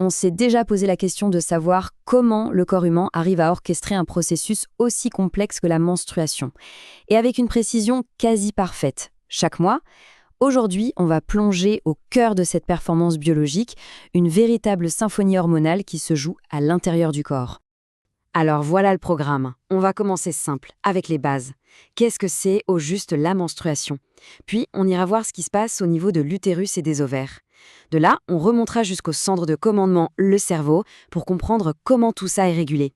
On s'est déjà posé la question de savoir comment le corps humain arrive à orchestrer un processus aussi complexe que la menstruation, et avec une précision quasi parfaite. Chaque mois, aujourd'hui, on va plonger au cœur de cette performance biologique, une véritable symphonie hormonale qui se joue à l'intérieur du corps. Alors voilà le programme. On va commencer simple, avec les bases. Qu'est-ce que c'est au juste la menstruation? Puis on ira voir ce qui se passe au niveau de l'utérus et des ovaires. De là, on remontera jusqu'au centre de commandement, le cerveau, pour comprendre comment tout ça est régulé.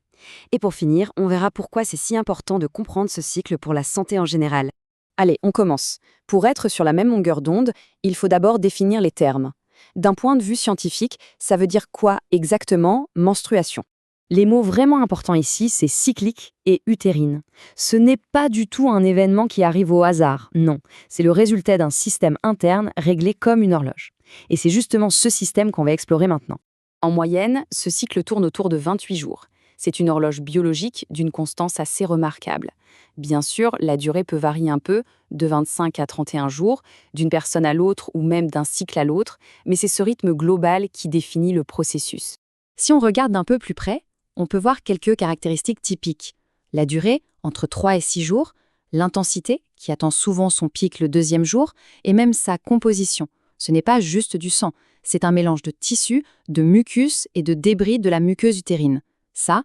Et pour finir, on verra pourquoi c'est si important de comprendre ce cycle pour la santé en général. Allez, on commence. Pour être sur la même longueur d'onde, il faut d'abord définir les termes. D'un point de vue scientifique, ça veut dire quoi exactement, menstruation? Les mots vraiment importants ici, c'est cyclique et utérine. Ce n'est pas du tout un événement qui arrive au hasard, non. C'est le résultat d'un système interne réglé comme une horloge. Et c'est justement ce système qu'on va explorer maintenant. En moyenne, ce cycle tourne autour de 28 jours. C'est une horloge biologique d'une constance assez remarquable. Bien sûr, la durée peut varier un peu, de 25 à 31 jours, d'une personne à l'autre ou même d'un cycle à l'autre, mais c'est ce rythme global qui définit le processus. Si on regarde d'un peu plus près, on peut voir quelques caractéristiques typiques. La durée, entre 3 et 6 jours, l'intensité, qui attend souvent son pic le deuxième jour, et même sa composition. Ce n'est pas juste du sang, c'est un mélange de tissus, de mucus et de débris de la muqueuse utérine. Ça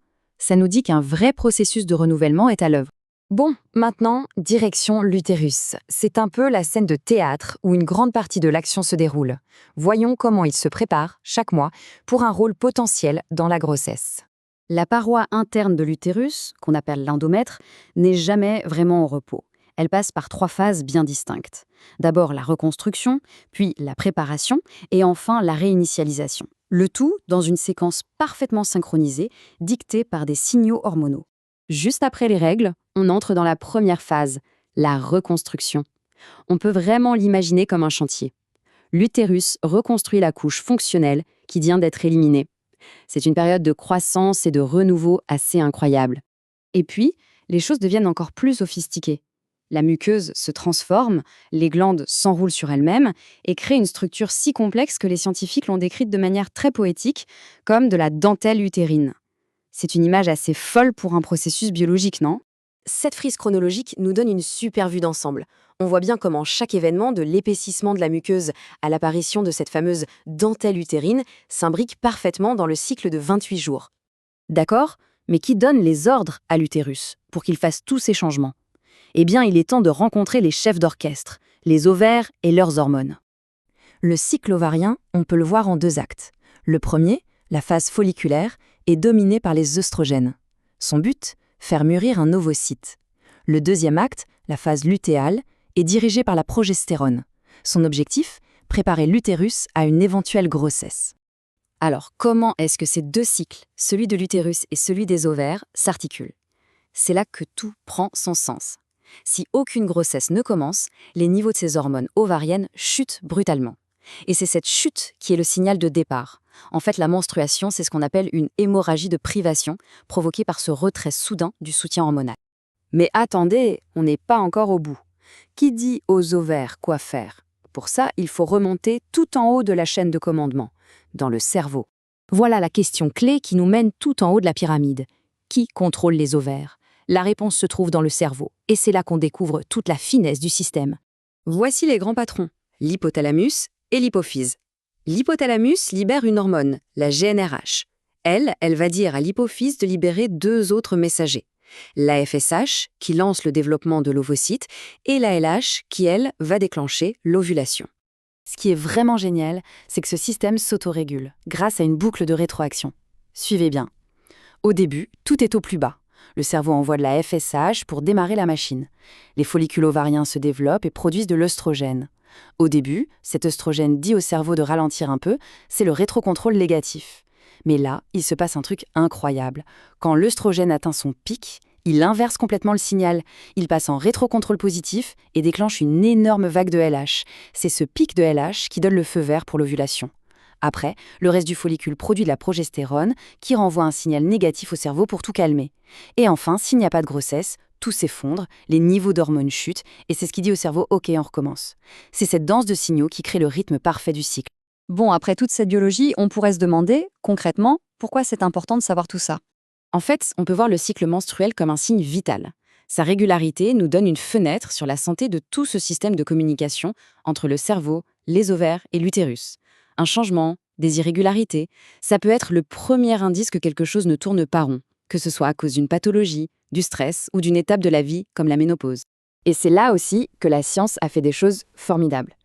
nous dit qu'un vrai processus de renouvellement est à l'œuvre. Bon, maintenant, direction l'utérus. C'est un peu la scène de théâtre où une grande partie de l'action se déroule. Voyons comment il se prépare, chaque mois, pour un rôle potentiel dans la grossesse. La paroi interne de l'utérus, qu'on appelle l'endomètre, n'est jamais vraiment au repos. Elle passe par 3 phases bien distinctes. D'abord la reconstruction, puis la préparation et enfin la réinitialisation. Le tout dans une séquence parfaitement synchronisée, dictée par des signaux hormonaux. Juste après les règles, on entre dans la première phase, la reconstruction. On peut vraiment l'imaginer comme un chantier. L'utérus reconstruit la couche fonctionnelle qui vient d'être éliminée. C'est une période de croissance et de renouveau assez incroyable. Et puis, les choses deviennent encore plus sophistiquées. La muqueuse se transforme, les glandes s'enroulent sur elles-mêmes et créent une structure si complexe que les scientifiques l'ont décrite de manière très poétique, comme de la dentelle utérine. C'est une image assez folle pour un processus biologique, non? Cette frise chronologique nous donne une super vue d'ensemble. On voit bien comment chaque événement, de l'épaississement de la muqueuse à l'apparition de cette fameuse dentelle utérine, s'imbrique parfaitement dans le cycle de 28 jours. D'accord, mais qui donne les ordres à l'utérus pour qu'il fasse tous ces changements? Eh bien, il est temps de rencontrer les chefs d'orchestre, les ovaires et leurs hormones. Le cycle ovarien, on peut le voir en 2 actes. Le premier, la phase folliculaire, est dominé par les œstrogènes. Son but, faire mûrir un ovocyte. Le deuxième acte, la phase lutéale, est dirigé par la progestérone. Son objectif, préparer l'utérus à une éventuelle grossesse. Alors, comment est-ce que ces 2 cycles, celui de l'utérus et celui des ovaires, s'articulent? C'est là que tout prend son sens. Si aucune grossesse ne commence, les niveaux de ces hormones ovariennes chutent brutalement. Et c'est cette chute qui est le signal de départ. En fait, la menstruation, c'est ce qu'on appelle une hémorragie de privation, provoquée par ce retrait soudain du soutien hormonal. Mais attendez, on n'est pas encore au bout. Qui dit aux ovaires quoi faire? Pour ça, il faut remonter tout en haut de la chaîne de commandement, dans le cerveau. Voilà la question clé qui nous mène tout en haut de la pyramide. Qui contrôle les ovaires? La réponse se trouve dans le cerveau, et c'est là qu'on découvre toute la finesse du système. Voici les grands patrons, l'hypothalamus et l'hypophyse. L'hypothalamus libère une hormone, la GnRH. Elle va dire à l'hypophyse de libérer 2 autres messagers. La FSH, qui lance le développement de l'ovocyte, et la LH, qui, elle, va déclencher l'ovulation. Ce qui est vraiment génial, c'est que ce système s'autorégule, grâce à une boucle de rétroaction. Suivez bien. Au début, tout est au plus bas. Le cerveau envoie de la FSH pour démarrer la machine. Les follicules ovariens se développent et produisent de l'œstrogène. Au début, cet œstrogène dit au cerveau de ralentir un peu, c'est le rétrocontrôle négatif. Mais là, il se passe un truc incroyable. Quand l'œstrogène atteint son pic, il inverse complètement le signal. Il passe en rétrocontrôle positif et déclenche une énorme vague de LH. C'est ce pic de LH qui donne le feu vert pour l'ovulation. Après, le reste du follicule produit de la progestérone qui renvoie un signal négatif au cerveau pour tout calmer. Et enfin, s'il n'y a pas de grossesse, tout s'effondre, les niveaux d'hormones chutent et c'est ce qui dit au cerveau « OK, on recommence ». C'est cette danse de signaux qui crée le rythme parfait du cycle. Bon, après toute cette biologie, on pourrait se demander, concrètement, pourquoi c'est important de savoir tout ça? En fait, on peut voir le cycle menstruel comme un signe vital. Sa régularité nous donne une fenêtre sur la santé de tout ce système de communication entre le cerveau, les ovaires et l'utérus. Un changement, des irrégularités, ça peut être le premier indice que quelque chose ne tourne pas rond, que ce soit à cause d'une pathologie, du stress ou d'une étape de la vie comme la ménopause. Et c'est là aussi que la science a fait des choses formidables.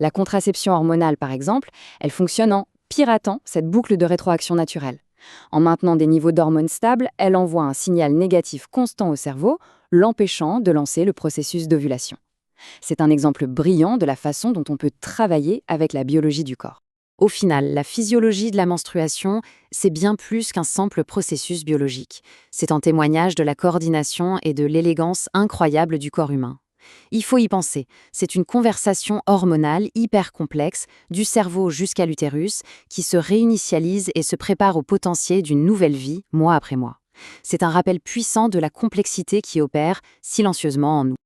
La contraception hormonale, par exemple, elle fonctionne en piratant cette boucle de rétroaction naturelle. En maintenant des niveaux d'hormones stables, elle envoie un signal négatif constant au cerveau, l'empêchant de lancer le processus d'ovulation. C'est un exemple brillant de la façon dont on peut travailler avec la biologie du corps. Au final, la physiologie de la menstruation, c'est bien plus qu'un simple processus biologique. C'est un témoignage de la coordination et de l'élégance incroyable du corps humain. Il faut y penser, c'est une conversation hormonale hyper complexe, du cerveau jusqu'à l'utérus, qui se réinitialise et se prépare au potentiel d'une nouvelle vie, mois après mois. C'est un rappel puissant de la complexité qui opère silencieusement en nous.